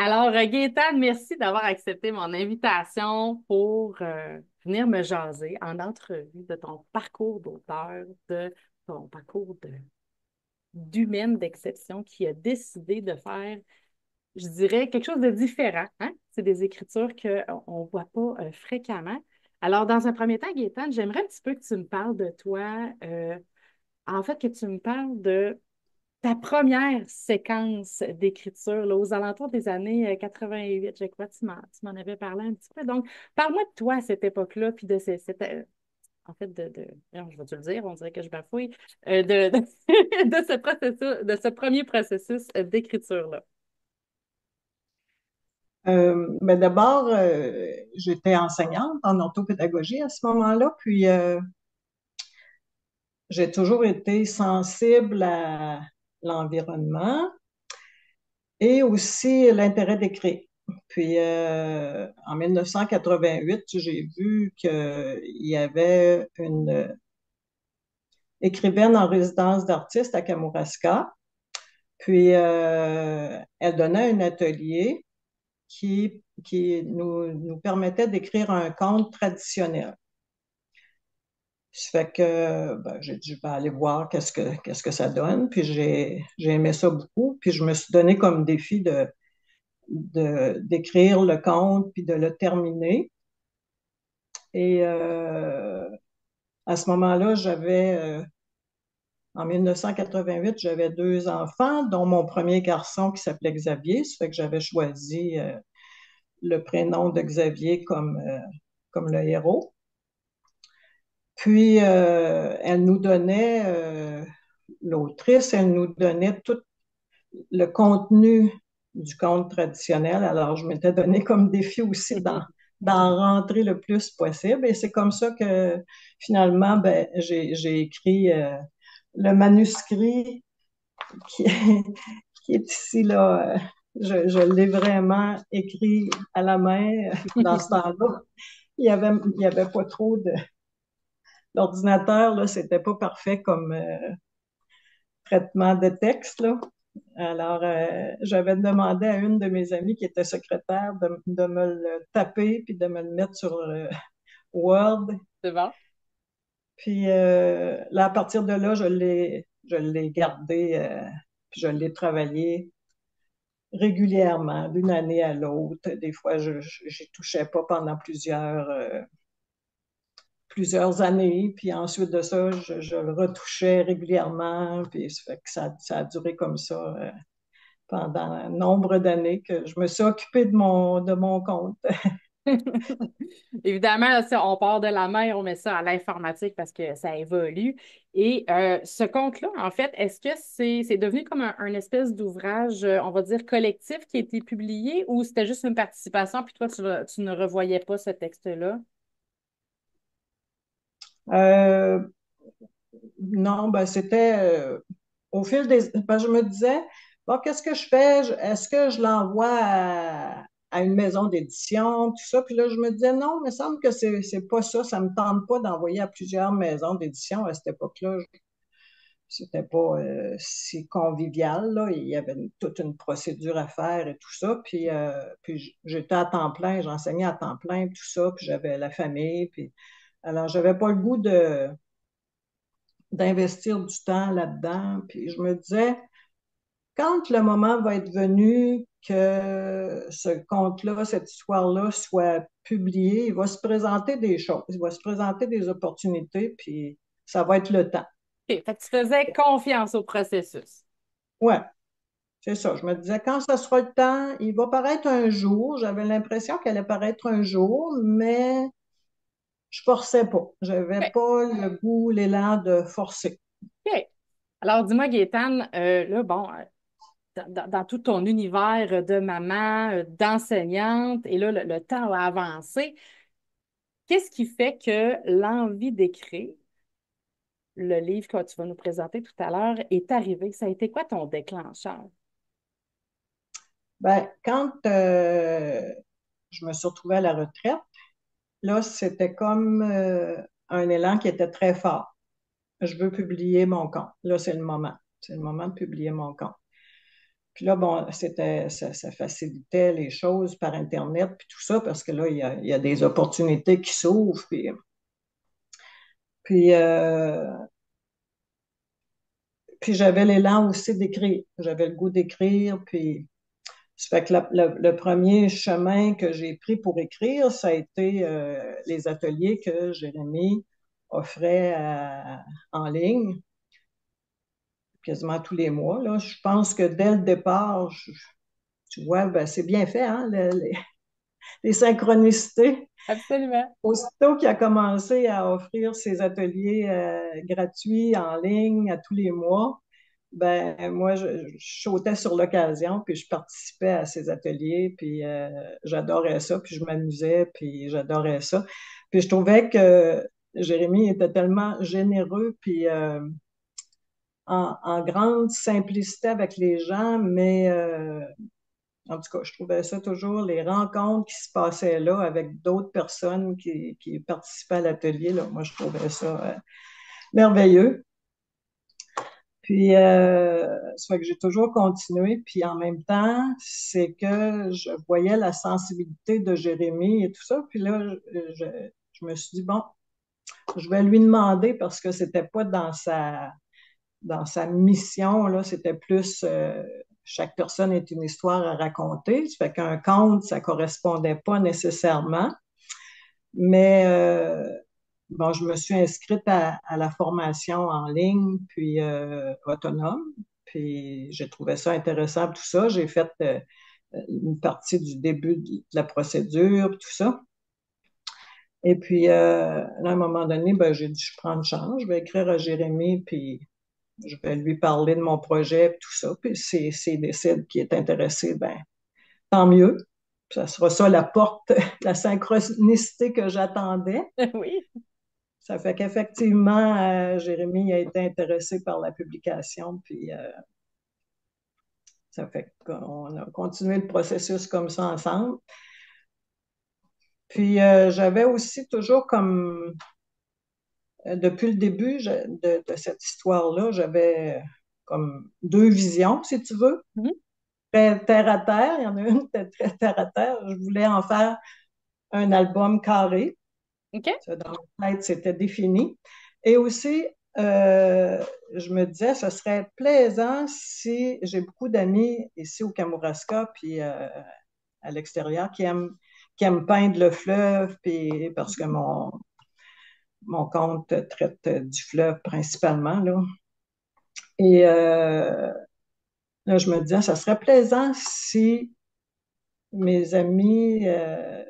Alors, Gaétane, merci d'avoir accepté mon invitation pour venir me jaser en entrevue de ton parcours d'auteur, de ton parcours d'humaine d'exception qui a décidé de faire, je dirais, quelque chose de différent, hein? C'est des écritures qu'on ne voit pas fréquemment. Alors, dans un premier temps, Gaétane, j'aimerais un petit peu que tu me parles de toi, en fait, que tu me parles de ta première séquence d'écriture, là, aux alentours des années 88, je crois, tu m'en avais parlé un petit peu. Donc, parle-moi de toi à cette époque-là, puis de en fait, non, je vais te le dire, on dirait que je bafouille, de ce processus, de ce premier processus d'écriture-là. Mais d'abord, j'étais enseignante en orthopédagogie à ce moment-là, puis j'ai toujours été sensible à l'environnement et aussi l'intérêt d'écrire. Puis en 1988, j'ai vu qu'il y avait une écrivaine en résidence d'artiste à Kamouraska. Puis elle donnait un atelier qui nous permettait d'écrire un conte traditionnel. Ça fait que j'ai dit, je vais aller voir qu'est-ce que ça donne. Puis j'ai aimé ça beaucoup. Puis je me suis donné comme défi d'écrire le conte puis de le terminer. Et à ce moment-là, en 1988, j'avais deux enfants, dont mon premier garçon qui s'appelait Xavier. Ça fait que j'avais choisi le prénom de Xavier comme le héros. Puis, l'autrice, elle nous donnait tout le contenu du conte traditionnel. Alors, je m'étais donné comme défi aussi d'en rentrer le plus possible. Et c'est comme ça que finalement, j'ai écrit le manuscrit qui, qui est ici, là. Je l'ai vraiment écrit à la main dans ce temps-là. Il y avait pas trop de... L'ordinateur, là, c'était pas parfait comme traitement de texte, là. Alors, j'avais demandé à une de mes amies qui était secrétaire de me le taper puis de me le mettre sur Word. C'est bon? Puis là, à partir de là, je l'ai gardé, puis je l'ai travaillé régulièrement, d'une année à l'autre. Des fois, je n'y touchais pas pendant plusieurs années, puis ensuite de ça, je le retouchais régulièrement, puis ça fait que ça a duré comme ça pendant un nombre d'années que je me suis occupée de mon compte. Évidemment, là, on part de la mer, on met ça à l'informatique parce que ça évolue. Et ce compte-là, en fait, est-ce que c'est devenu comme un espèce d'ouvrage, on va dire, collectif qui a été publié ou c'était juste une participation, puis toi, tu ne revoyais pas ce texte-là? Euh, non, ben c'était au fil des... ben, je me disais, bon, qu'est-ce que je fais? Est-ce que je l'envoie à une maison d'édition, tout ça? Puis là, je me disais, non, il me semble que c'est pas ça. Ça me tente pas d'envoyer à plusieurs maisons d'édition à cette époque-là. C'était pas si convivial, là. Il y avait toute une procédure à faire et tout ça. Puis j'étais à temps plein, j'enseignais à temps plein, tout ça. Puis j'avais la famille. Puis alors, j'avais pas le goût d'investir du temps là-dedans. Puis je me disais, quand le moment va être venu que ce conte-là, cette histoire-là soit publiée, il va se présenter des choses, il va se présenter des opportunités, puis ça va être le temps. OK. Fait que tu faisais confiance au processus. Ouais, c'est ça. Je me disais, quand ça sera le temps, il va paraître un jour. J'avais l'impression qu'elle allait paraître un jour, mais je forçais pas. J'avais OK. pas le goût, l'élan de forcer. OK. Alors, dis-moi, Gaétane, là, bon, dans tout ton univers de maman, d'enseignante, et là, le temps a avancé. Qu'est-ce qui fait que l'envie d'écrire, le livre que tu vas nous présenter tout à l'heure, est arrivée? Ça a été quoi ton déclencheur? Ben, quand je me suis retrouvée à la retraite, là, c'était comme un élan qui était très fort. Je veux publier mon compte. Là, c'est le moment. C'est le moment de publier mon compte. Puis là, bon, ça facilitait les choses par Internet, puis tout ça, parce que là, il y a des opportunités qui s'ouvrent. Puis, puis j'avais l'élan aussi d'écrire. J'avais le goût d'écrire, puis ça fait que le premier chemin que j'ai pris pour écrire, ça a été les ateliers que Jérémy offrait en ligne quasiment tous les mois. Là. Je pense que dès le départ, tu vois, ben, c'est bien fait, hein, les synchronicités. Absolument. Aussitôt qu'il a commencé à offrir ses ateliers gratuits en ligne à tous les mois, ben moi, je sautais sur l'occasion, puis je participais à ces ateliers, puis j'adorais ça, puis je m'amusais, puis j'adorais ça. Puis je trouvais que Jérémy était tellement généreux, puis en grande simplicité avec les gens, mais en tout cas, je trouvais ça toujours, les rencontres qui se passaient là avec d'autres personnes qui participaient à l'atelier, là, moi, je trouvais ça merveilleux. Puis, ça fait que j'ai toujours continué. Puis, en même temps, c'est que je voyais la sensibilité de Jérémy et tout ça. Puis là, je, je me suis dit, bon, je vais lui demander parce que c'était pas dans sa mission, là, c'était plus chaque personne est une histoire à raconter. Ça fait qu'un conte, ça correspondait pas nécessairement. Mais bon, je me suis inscrite à la formation en ligne, puis autonome. Puis j'ai trouvé ça intéressant, tout ça. J'ai fait une partie du début de la procédure, puis tout ça. Et puis, à un moment donné, ben, j'ai dit, je prends une chance, je vais écrire à Jérémy, puis je vais lui parler de mon projet, puis tout ça. Puis s'il décide qu'il est intéressé, ben, tant mieux. Ça sera ça la porte, la synchronicité que j'attendais. Oui. Ça fait qu'effectivement, Jérémy a été intéressé par la publication, puis ça fait qu'on a continué le processus comme ça ensemble. Puis j'avais aussi toujours comme, depuis le début de cette histoire-là, j'avais comme deux visions, si tu veux. Mhm. Très terre à terre, il y en a une qui était très terre à terre. Je voulais en faire un album carré. OK. Ça, dans ma tête, c'était défini. Et aussi, euh, je me disais, ce serait plaisant si j'ai beaucoup d'amis ici au Kamouraska, puis à l'extérieur, qui aiment peindre le fleuve, puis parce que mon compte traite du fleuve principalement, là. Et là, je me disais, ça serait plaisant si mes amis,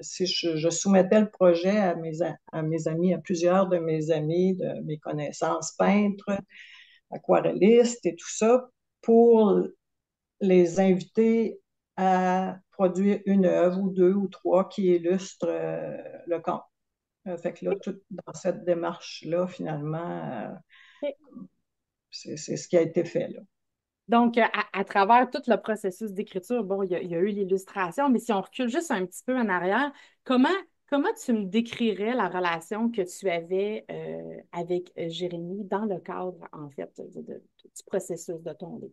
si je soumettais le projet à mes amis, à plusieurs de mes amis, de mes connaissances peintres, aquarellistes et tout ça, pour les inviter à produire une œuvre ou deux ou trois qui illustrent le conte. Fait que là, tout dans cette démarche-là, finalement, OK. c'est ce qui a été fait, là. Donc, à travers tout le processus d'écriture, bon, il y a eu l'illustration, mais si on recule juste un petit peu en arrière, comment, comment tu me décrirais la relation que tu avais avec Jérémy dans le cadre, en fait, du processus de ton livre?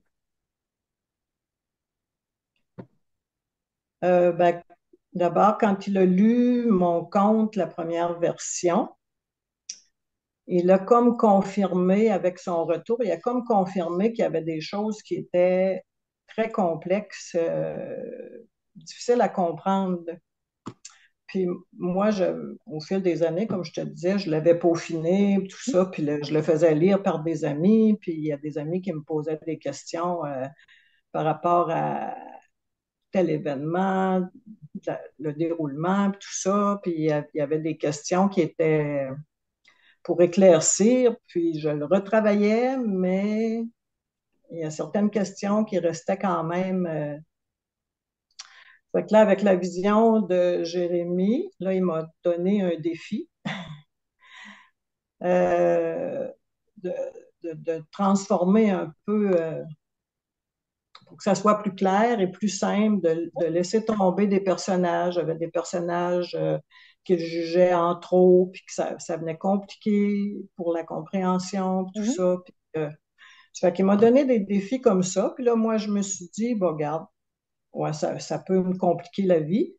Ben, d'abord, quand il a lu mon conte, la première version, il a comme confirmé avec son retour, il a comme confirmé qu'il y avait des choses qui étaient très complexes, difficiles à comprendre. Puis moi, au fil des années, comme je te disais, je l'avais peaufiné, tout ça, puis je le faisais lire par des amis, puis il y a des amis qui me posaient des questions par rapport à tel événement, le déroulement, puis tout ça, puis il y avait des questions qui étaient pour éclaircir, puis je le retravaillais, mais il y a certaines questions qui restaient quand même. Fait que là, avec la vision de Jérémy, là, il m'a donné un défi euh, de, de transformer un peu, pour que ça soit plus clair et plus simple, de laisser tomber des personnages. J'avais des personnages qu'il jugeait en trop, puis que ça venait compliqué pour la compréhension, tout Mhm. ça. Puis, Ça fait qu'il m'a donné des défis comme ça. Puis là, moi, je me suis dit, bon, regarde, ouais, ça peut me compliquer la vie,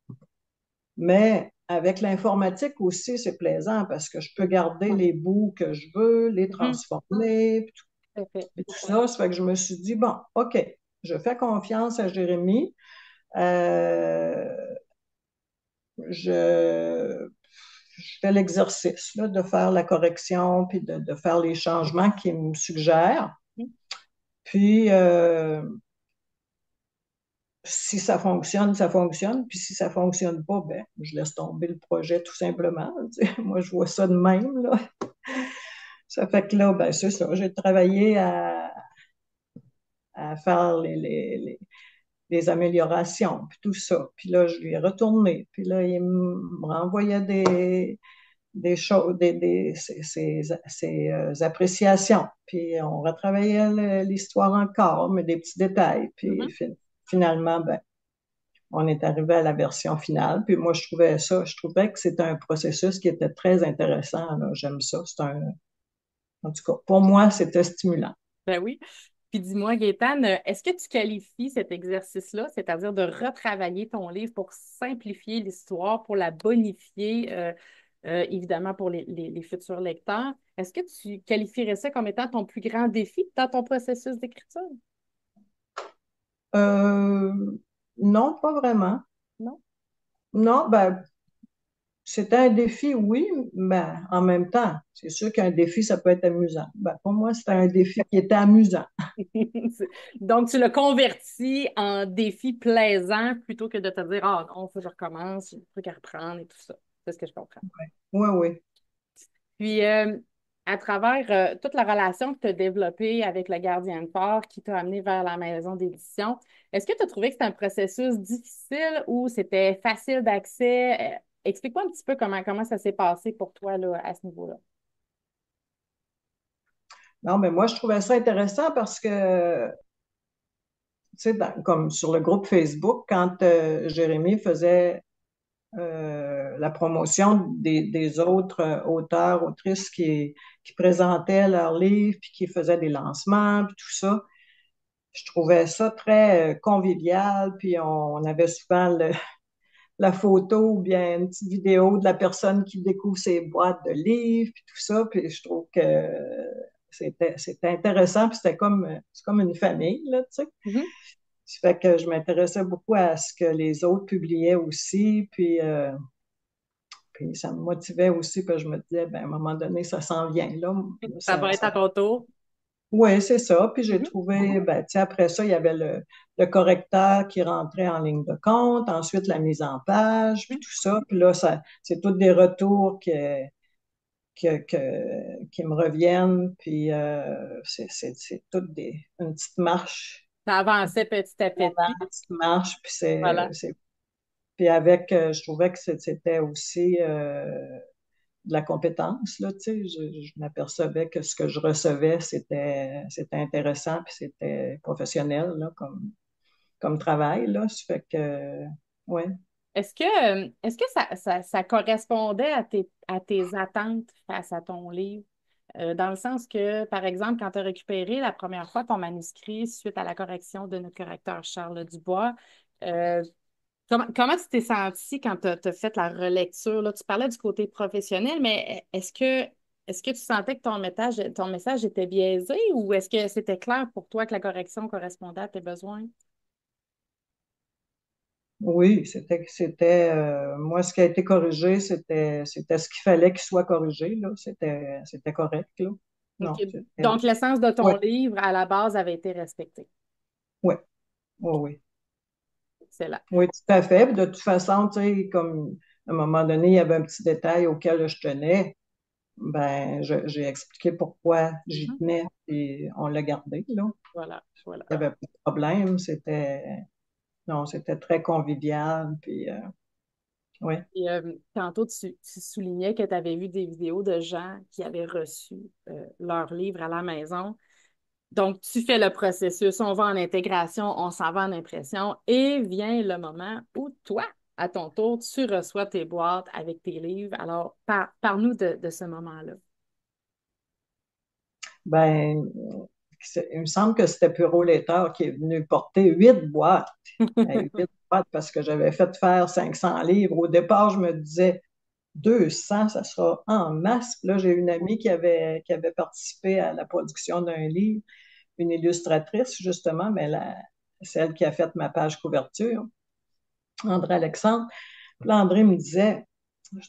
mais avec l'informatique aussi, c'est plaisant parce que je peux garder les bouts que je veux, les Mhm. transformer, Tout à fait. et tout ça. Ça fait que je me suis dit, bon, OK, je fais confiance à Jérémy. Euh, je, je fais l'exercice là, de faire la correction puis de faire les changements qu'il me suggère. Mhm. Puis, si ça fonctionne, ça fonctionne. Puis si ça fonctionne pas, ben, je laisse tomber le projet tout simplement. Tu sais. Moi, je vois ça de même, là. Ça fait que là, ben, c'est ça. J'ai travaillé à faire les améliorations, puis tout ça. Puis là, je lui ai retourné. Puis là, il me renvoyait des choses, ses appréciations. Puis on retravaillait l'histoire encore, mais des petits détails. Puis Mhm. finalement, ben, on est arrivé à la version finale. Puis moi, je trouvais que c'était un processus qui était très intéressant. Là. J'aime ça. En tout cas, pour moi, c'était stimulant. Ben oui. Puis dis-moi, Gaétane, est-ce que tu qualifies cet exercice-là, c'est-à-dire de retravailler ton livre pour simplifier l'histoire, pour la bonifier, évidemment pour les futurs lecteurs, est-ce que tu qualifierais ça comme étant ton plus grand défi dans ton processus d'écriture? Euh, non, pas vraiment. Non? Non, ben, c'était un défi, oui, mais en même temps, c'est sûr qu'un défi, ça peut être amusant. Ben, pour moi, c'était un défi qui était amusant. Donc, tu l'as converti en défi plaisant plutôt que de te dire, ah non, faut que je recommence, j'ai des trucs à reprendre et tout ça. C'est ce que je comprends. Oui, oui. Puis, à travers toute la relation que tu as développée avec le gardien de phare qui t'a amené vers la maison d'édition, est-ce que tu as trouvé que c'était un processus difficile ou c'était facile d'accès? Explique-moi un petit peu comment ça s'est passé pour toi là, à ce niveau-là. Non, mais moi, je trouvais ça intéressant parce que, tu sais, comme sur le groupe Facebook, quand Jérémy faisait la promotion des autres auteurs, autrices qui présentaient leurs livres, puis qui faisaient des lancements, puis tout ça, je trouvais ça très convivial, puis on avait souvent la photo ou bien une petite vidéo de la personne qui découvre ses boîtes de livres, puis tout ça, puis je trouve que c'était intéressant, puis c'est comme une famille, là, tu sais. Mhm. Ça fait que je m'intéressais beaucoup à ce que les autres publiaient aussi, puis ça me motivait aussi, puis je me disais, ben, à un moment donné, ça s'en vient, là. Ça va être à ton tour. Oui, c'est ça. Puis j'ai Mhm. trouvé, ben, tu sais, après ça, il y avait le correcteur qui rentrait en ligne de compte, ensuite la mise en page, puis tout ça. Puis là, c'est tous des retours qui me reviennent, puis c'est toutes une petite marche, Ça avançait petit à petit. une petite marche, puis Voilà. puis avec, je trouvais que c'était aussi de la compétence, là, tu sais, je m'apercevais que ce que je recevais, c'était intéressant, puis c'était professionnel, là, comme travail, là, ça fait que, ouais. Est-ce que ça correspondait à tes attentes face à ton livre? Dans le sens que, par exemple, quand tu as récupéré la première fois ton manuscrit suite à la correction de notre correcteur Charles Dubois, euh, comment tu t'es senti quand tu as fait la relecture, là? Tu parlais du côté professionnel, mais est-ce que tu sentais que ton message était biaisé ou est-ce que c'était clair pour toi que la correction correspondait à tes besoins? Oui, moi, ce qui a été corrigé, c'était ce qu'il fallait qu'il soit corrigé, là, c'était correct, là. OK. Non, c'était, Donc, l'essence de ton ouais, livre, à la base, avait été respectée. ouais, ouais, oui. Excellent. Oui, tout à fait. Puis de toute façon, tu sais, comme à un moment donné, il y avait un petit détail auquel je tenais. Ben, j'ai expliqué pourquoi j'y Mhm. tenais et on l'a gardé, là. Voilà, voilà. Il n'y avait pas de problème. Non, c'était très convivial. Puis, oui. Et tantôt, tu soulignais que tu avais vu des vidéos de gens qui avaient reçu leur livre à la maison. Donc, tu fais le processus, on va en intégration, on s'en va en impression et vient le moment où toi, à ton tour, tu reçois tes boîtes avec tes livres. Alors, parle-nous de ce moment-là. Ben, il me semble que c'était Puro-Laiter qui est venu porter 8 boîtes. 8 boîtes parce que j'avais fait faire 500 livres. Au départ, je me disais 200, ça sera en masse. Puis là, j'ai une amie qui avait participé à la production d'un livre, une illustratrice, justement, mais celle qui a fait ma page couverture, André Alexandre. Puis là, André me disait,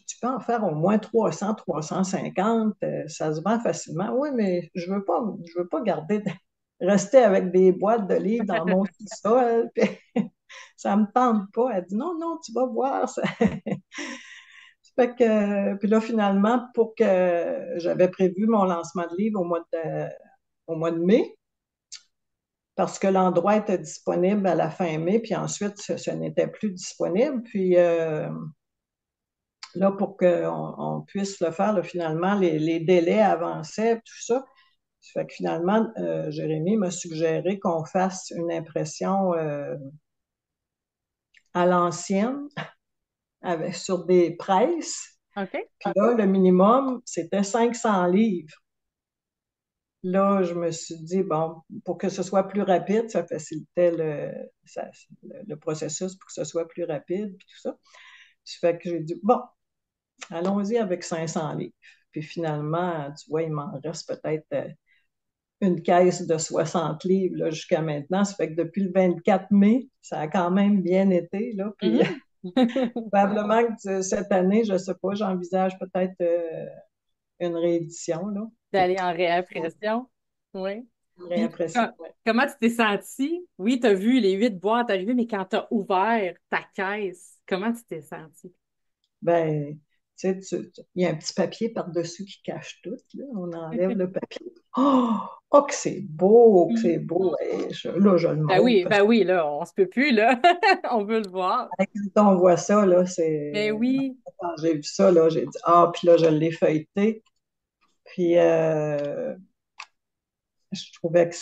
tu peux en faire au moins 300, 350, ça se vend facilement. Oui, mais je veux pas rester avec des boîtes de livres dans mon sous-sol. Puis ça me tente pas. Elle dit, non, non, tu vas voir. Ça. Fait que, puis là, finalement, pour que j'avais prévu mon lancement de livre au mois de mai, parce que l'endroit était disponible à la fin mai, puis ensuite, ce n'était plus disponible. Puis là, pour qu'on puisse le faire, là, finalement, les délais avançaient, tout ça. Ça fait que finalement, Jérémy m'a suggéré qu'on fasse une impression à l'ancienne, sur des presses. OK? Puis là, le minimum, c'était 500 livres. Là, je me suis dit, bon, pour que ce soit plus rapide, ça facilitait le processus pour que ce soit plus rapide, puis tout ça. Ça fait que j'ai dit, bon, allons-y avec 500 livres. Puis finalement, tu vois, il m'en reste peut-être une caisse de 60 livres là, jusqu'à maintenant. Ça fait que depuis le 24 mai, ça a quand même bien été. Là, puis Mhm. probablement que cette année, je ne sais pas, j'envisage peut-être une réédition, là. D'aller en réimpression. Oui. Une Puis, réimpression, ouais. comment tu t'es senti? Oui, tu as vu les 8 boîtes arriver, mais quand tu as ouvert ta caisse, comment tu t'es senti? Ben, tu sais, il y a un petit papier par-dessus qui cache tout. Là. On enlève le papier. Oh, oh que c'est beau, que c'est Mhm. beau. Hey, là, je le montre parce Ben oui, là, on se peut plus, là. On veut le voir. que quand on voit ça, là, Mais oui. quand j'ai vu ça, là, j'ai dit, ah, puis là, je l'ai feuilleté. Puis, je trouvais que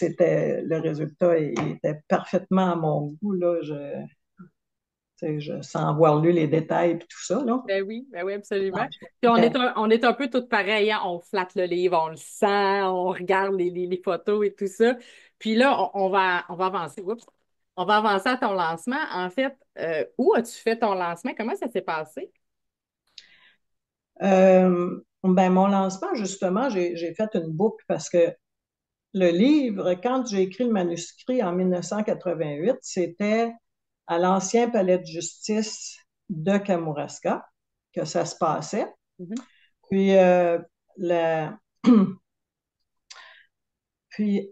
le résultat il était parfaitement à mon goût, là. Tu sais, sans avoir lu les détails et tout ça, là. Ben oui, absolument. Non, j'étais Puis très- on est un peu toutes pareilles, hein. On flatte le livre, on le sent, on regarde les photos et tout ça. Puis là, on va avancer. Oups. On va avancer à ton lancement. En fait, où as-tu fait ton lancement? Comment ça s'est passé? Ben, mon lancement, justement, j'ai fait une boucle parce que le livre, quand j'ai écrit le manuscrit en 1988, c'était à l'ancien palais de justice de Kamouraska que ça se passait. Mhm, Puis, la- puis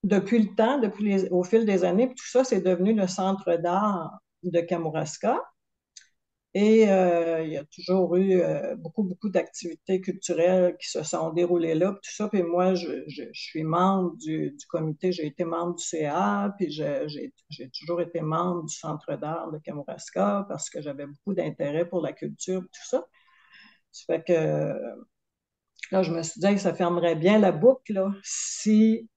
depuis le temps, au fil des années, puis tout ça, c'est devenu le centre d'art de Kamouraska. Et il y a toujours eu beaucoup, beaucoup d'activités culturelles qui se sont déroulées là, puis tout ça. Puis moi, je suis membre du comité, j'ai été membre du CA, puis j'ai toujours été membre du Centre d'art de Kamouraska parce que j'avais beaucoup d'intérêt pour la culture, puis tout ça. Ça fait que là, je me suis dit que ça fermerait bien la boucle, là, si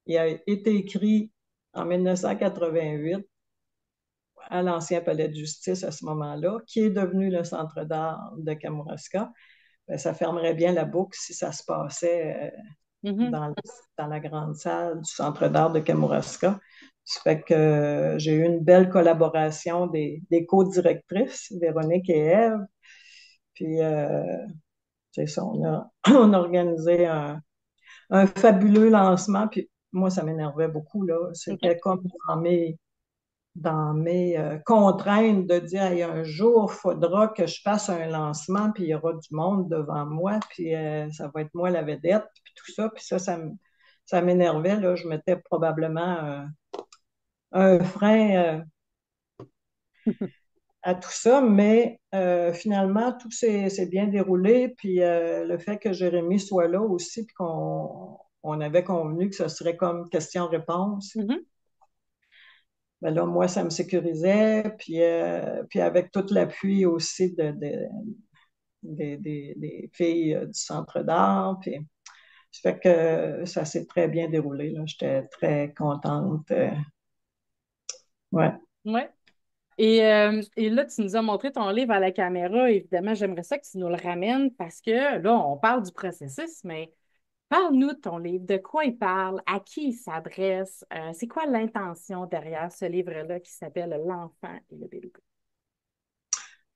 il a été écrit en 1988 à l'ancien palais de justice à ce moment-là, qui est devenu le centre d'art de Kamouraska. Ben, ça fermerait bien la boucle si ça se passait mhm, dans la grande salle du centre d'art de Kamouraska. Ça fait que j'ai eu une belle collaboration des co-directrices, Véronique et Ève. Puis, c'est ça, on a organisé un fabuleux lancement. Puis, moi, ça m'énervait beaucoup, là. ok. C'était comme dans mes contraintes de dire hey, un jour, il faudra que je fasse un lancement, puis il y aura du monde devant moi, puis ça va être moi la vedette, puis tout ça. Puis ça m'énervait. Là. Je mettais probablement un frein à tout ça, mais finalement, tout s'est bien déroulé. Puis le fait que Jérémy soit là aussi, puis qu'on avait convenu que ce serait comme question-réponse, Mhm, ben là, moi, ça me sécurisait. Puis avec tout l'appui aussi des filles du centre d'art. Puis, ça fait que ça s'est très bien déroulé. Là. J'étais très contente. Ouais. ouais. Et là, tu nous as montré ton livre à la caméra. Évidemment, j'aimerais ça que tu nous le ramènes parce que là, on parle du processus, mais Parle-nous de ton livre, de quoi il parle, à qui il s'adresse, c'est quoi l'intention derrière ce livre-là qui s'appelle L'enfant et le beluga?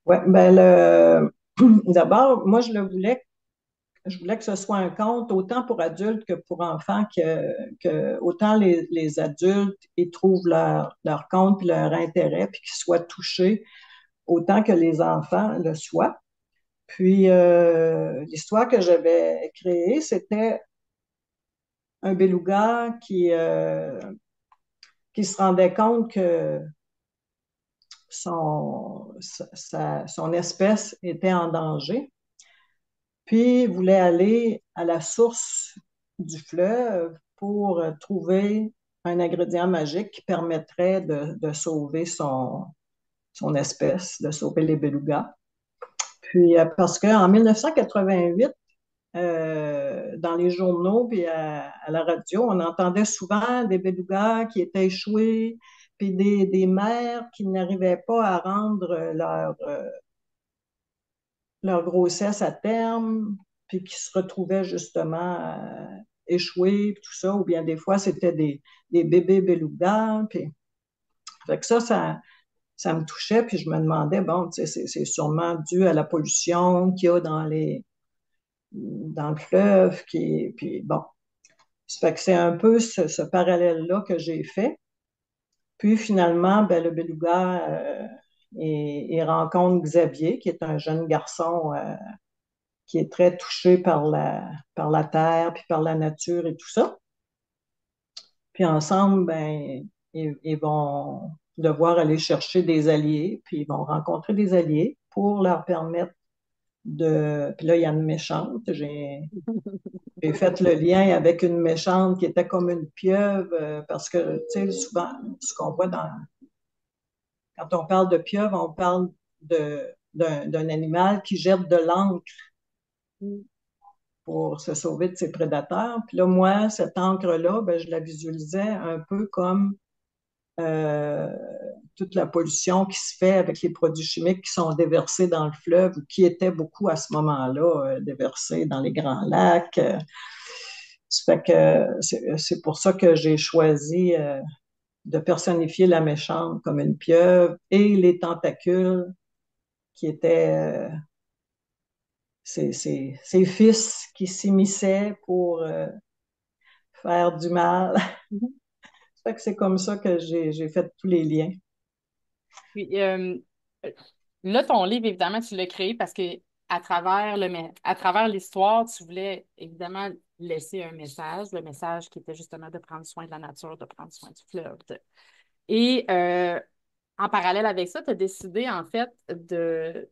Ouais, d'abord, moi, je voulais que ce soit un conte autant pour adultes que pour enfants, que autant les adultes y trouvent leur compte puis leur intérêt, puis qu'ils soient touchés autant que les enfants le soient. Puis l'histoire que j'avais créée, c'était un beluga qui se rendait compte que son espèce était en danger, puis voulait aller à la source du fleuve pour trouver un ingrédient magique qui permettrait de sauver son espèce, de sauver les belugas. Puis, parce qu'en 1988, dans les journaux puis à la radio, on entendait souvent des belugas qui étaient échoués, puis des mères qui n'arrivaient pas à rendre leur grossesse à terme, puis qui se retrouvaient justement échoués, puis tout ça, ou bien des fois, c'était des bébés belugas. Puis, fait que ça me touchait, puis je me demandais, bon, tu sais, c'est sûrement dû à la pollution qu'il y a dans le fleuve, puis bon. Ça fait que c'est un peu ce parallèle-là que j'ai fait. Puis finalement, ben, le beluga, il rencontre Xavier, qui est un jeune garçon qui est très touché par la terre, puis par la nature et tout ça. Puis ensemble, ben, ils vont devoir aller chercher des alliés, puis ils vont rencontrer des alliés pour leur permettre de... Puis là, il y a une méchante. J'ai fait le lien avec une méchante qui était comme une pieuvre, parce que, tu sais, souvent, ce qu'on voit quand on parle de pieuvre, on parle d'un animal qui jette de l'encre pour se sauver de ses prédateurs. Puis là, moi, cette encre-là, ben, je la visualisais un peu comme euh, toute la pollution qui se fait avec les produits chimiques qui sont déversés dans le fleuve ou qui étaient beaucoup à ce moment-là déversés dans les grands lacs. Ça fait que c'est pour ça que j'ai choisi de personnifier la méchante comme une pieuvre et les tentacules qui étaient ses fils qui s'immisçaient pour faire du mal. Ça fait que c'est comme ça que j'ai fait tous les liens. Puis là, ton livre, évidemment, tu l'as créé parce que à travers l'histoire, tu voulais évidemment laisser un message, le message qui était justement de prendre soin de la nature, de prendre soin du fleuve. Et en parallèle avec ça, tu as décidé en fait de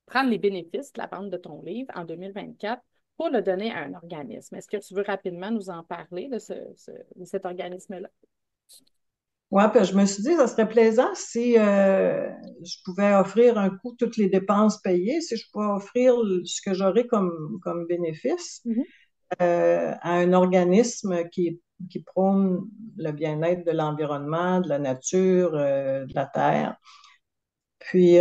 prendre les bénéfices de la vente de ton livre en 2024 pour le donner à un organisme. Est-ce que tu veux rapidement nous en parler de cet organisme-là? Ouais, puis je me suis dit, ça serait plaisant si je pouvais offrir un coup toutes les dépenses payées, si je pouvais offrir ce que j'aurais comme bénéfice Mhm. à un organisme qui prône le bien-être de l'environnement, de la nature, de la terre. Puis,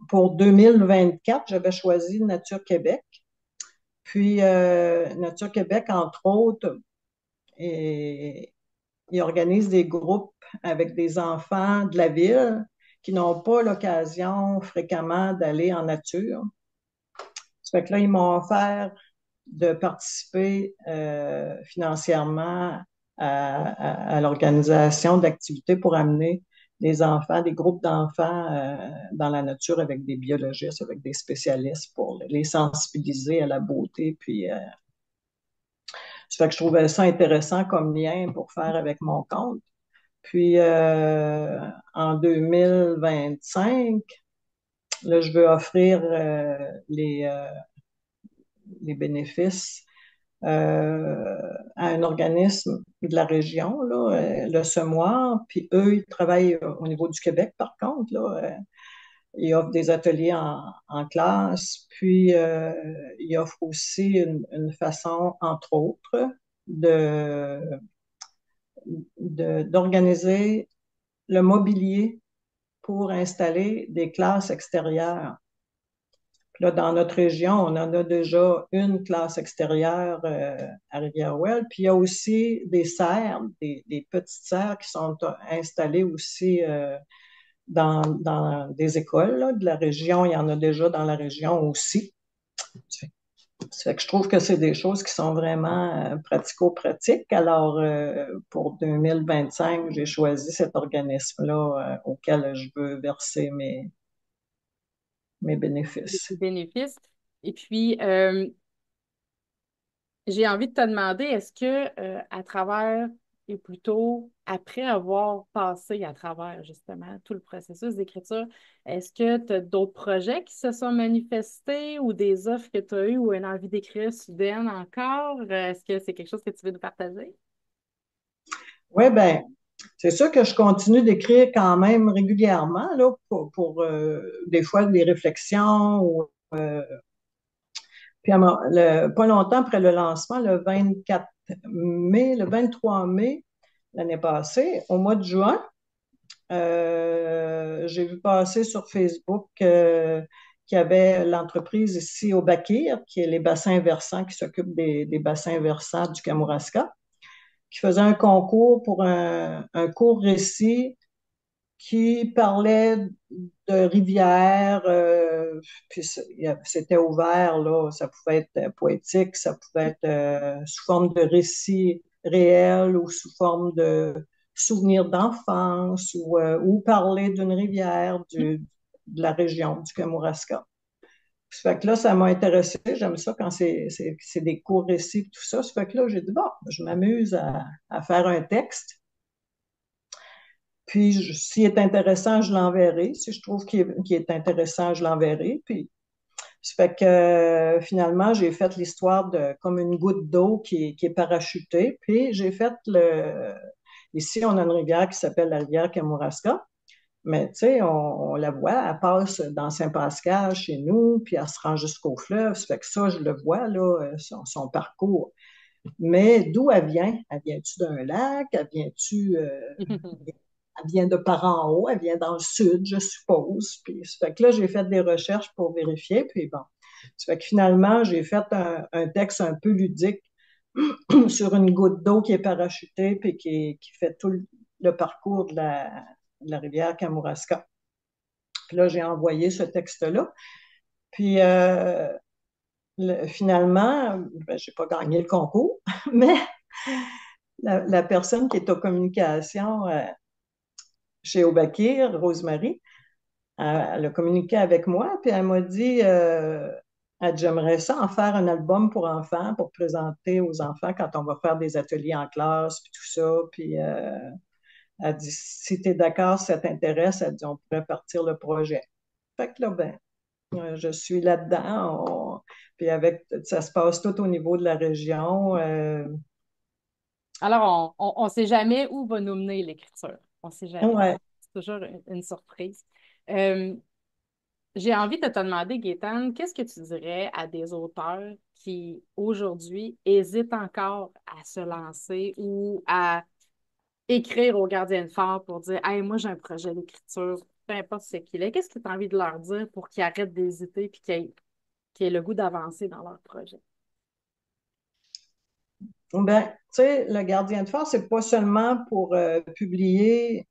pour 2024, j'avais choisi Nature Québec. Puis, Nature Québec, entre autres, et, il organise des groupes avec des enfants de la ville qui n'ont pas l'occasion fréquemment d'aller en nature. Ça fait que là, ils m'ont offert de participer financièrement à l'organisation d'activités pour amener des enfants, des groupes d'enfants dans la nature avec des biologistes, avec des spécialistes pour les sensibiliser à la beauté. Puis, ça fait que je trouvais ça intéressant comme lien pour faire avec mon compte. Puis, en 2025, là, je veux offrir les bénéfices à un organisme de la région, là, le Semoir, puis eux, ils travaillent au niveau du Québec, par contre, là, ils offrent des ateliers en classe, puis ils offrent aussi une façon, entre autres, de, d'organiser le mobilier pour installer des classes extérieures. Là, dans notre région, on en a déjà une classe extérieure à Rivière-Ouelle. Puis il y a aussi des serres, des petites serres qui sont installées aussi dans des écoles là, de la région. Il y en a déjà dans la région aussi. Ça fait que je trouve que c'est des choses qui sont vraiment pratico-pratiques. Alors, pour 2025, j'ai choisi cet organisme-là auquel je veux verser mes bénéfices. des bénéfices. Et puis, j'ai envie de te demander, est-ce que à travers, et plutôt après avoir passé à travers justement tout le processus d'écriture, est-ce que tu as d'autres projets qui se sont manifestés ou des offres que tu as eues ou une envie d'écrire soudaine encore? Est-ce que c'est quelque chose que tu veux nous partager? Oui, ben, c'est sûr que je continue d'écrire quand même régulièrement là, pour des fois des réflexions. Puis pas longtemps après le lancement, le 24 mai, le 23 mai l'année passée, au mois de juin, j'ai vu passer sur Facebook qu'il y avait l'entreprise ici au Bakir, qui est les bassins versants, qui s'occupe des bassins versants du Kamouraska, qui faisait un concours pour un court récit qui parlait de rivières, puis c'était ouvert, là, ça pouvait être poétique, ça pouvait être sous forme de récit réel ou sous forme de souvenirs d'enfance ou parler d'une rivière de la région du Kamouraska. Ça fait que là, ça m'a intéressé. J'aime ça quand c'est des courts récits et tout ça. Ça fait que là, j'ai dit, bon, je m'amuse à faire un texte. Puis, s'il est intéressant, je l'enverrai. Si je trouve qu'il est intéressant, je l'enverrai. Puis, ça fait que finalement, j'ai fait l'histoire de comme une goutte d'eau qui est parachutée. Puis, j'ai fait Ici, on a une rivière qui s'appelle la rivière Kamouraska. Mais tu sais, on la voit, elle passe dans Saint-Pascal chez nous, puis elle se rend jusqu'au fleuve. Ça fait que ça, je le vois, là, son parcours. Mais d'où elle vient? Elle vient-tu d'un lac? Elle vient de par en haut, elle vient dans le sud, je suppose. Puis, ça fait que là, j'ai fait des recherches pour vérifier. Puis bon, ça fait que finalement, j'ai fait un texte un peu ludique sur une goutte d'eau qui est parachutée puis qui fait tout le parcours de la rivière Kamouraska. Puis là, j'ai envoyé ce texte-là. Puis finalement, ben, j'ai pas gagné le concours, mais la personne qui est aux communications chez Obakir, Rosemary, elle a communiqué avec moi, puis elle m'a dit j'aimerais ça en faire un album pour enfants, pour présenter aux enfants quand on va faire des ateliers en classe, puis tout ça. Puis elle dit, si tu es d'accord, si ça t'intéresse, elle dit, on pourrait partir le projet. Fait que là, ben, je suis là-dedans. Puis ça se passe tout au niveau de la région. Alors, on ne sait jamais où va nous mener l'écriture. On ne sait jamais. Ouais. C'est toujours une surprise. Euh, j'ai envie de te demander, Gaétane, qu'est-ce que tu dirais à des auteurs qui, aujourd'hui, hésitent encore à se lancer ou à écrire au gardien de phare pour dire, hey, moi, j'ai un projet d'écriture, peu importe ce qu'il est. Qu'est-ce que tu as envie de leur dire pour qu'ils arrêtent d'hésiter et qu'ils aient le goût d'avancer dans leur projet? Ben, tu sais, le gardien de phare, c'est pas seulement pour publier,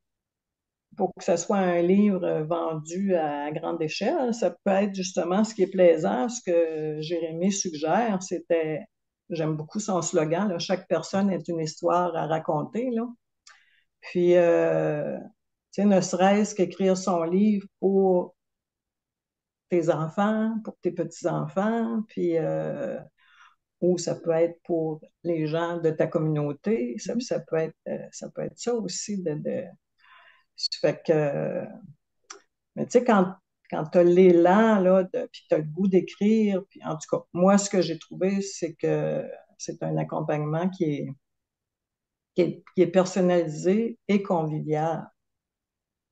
pour que ce soit un livre vendu à grande échelle. Ça peut être justement ce qui est plaisant, ce que Jérémy suggère, j'aime beaucoup son slogan, là, chaque personne est une histoire à raconter, là. Puis, tu sais, ne serait-ce qu'écrire son livre pour tes enfants, pour tes petits-enfants, puis ou ça peut être pour les gens de ta communauté, ça peut être ça aussi ça fait que, mais tu sais, quand tu as l'élan, là, puis tu as le goût d'écrire, puis en tout cas, moi, ce que j'ai trouvé, c'est que c'est un accompagnement qui est personnalisé et convivial.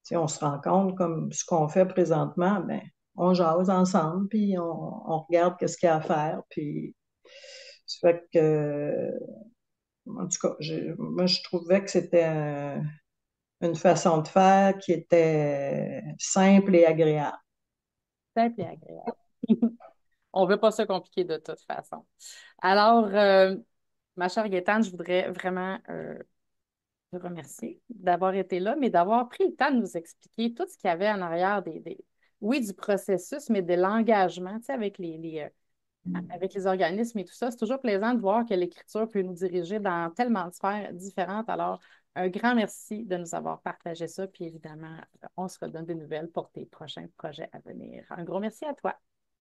Tu sais, on se rend compte, comme ce qu'on fait présentement, ben, on jase ensemble, puis on regarde qu'est-ce qu'il y a à faire, puis ça fait que, en tout cas, moi, je trouvais que c'était une façon de faire qui était simple et agréable. Simple et agréable. On ne veut pas se compliquer de toute façon. Alors, ma chère Gaëtane, je voudrais vraiment te remercier d'avoir été là, mais d'avoir pris le temps de nous expliquer tout ce qu'il y avait en arrière oui, du processus, mais de l'engagement, tu sais, avec les organismes et tout ça. C'est toujours plaisant de voir que l'écriture peut nous diriger dans tellement de sphères différentes. Alors, un grand merci de nous avoir partagé ça. Puis évidemment, on se redonne des nouvelles pour tes prochains projets à venir. Un gros merci à toi.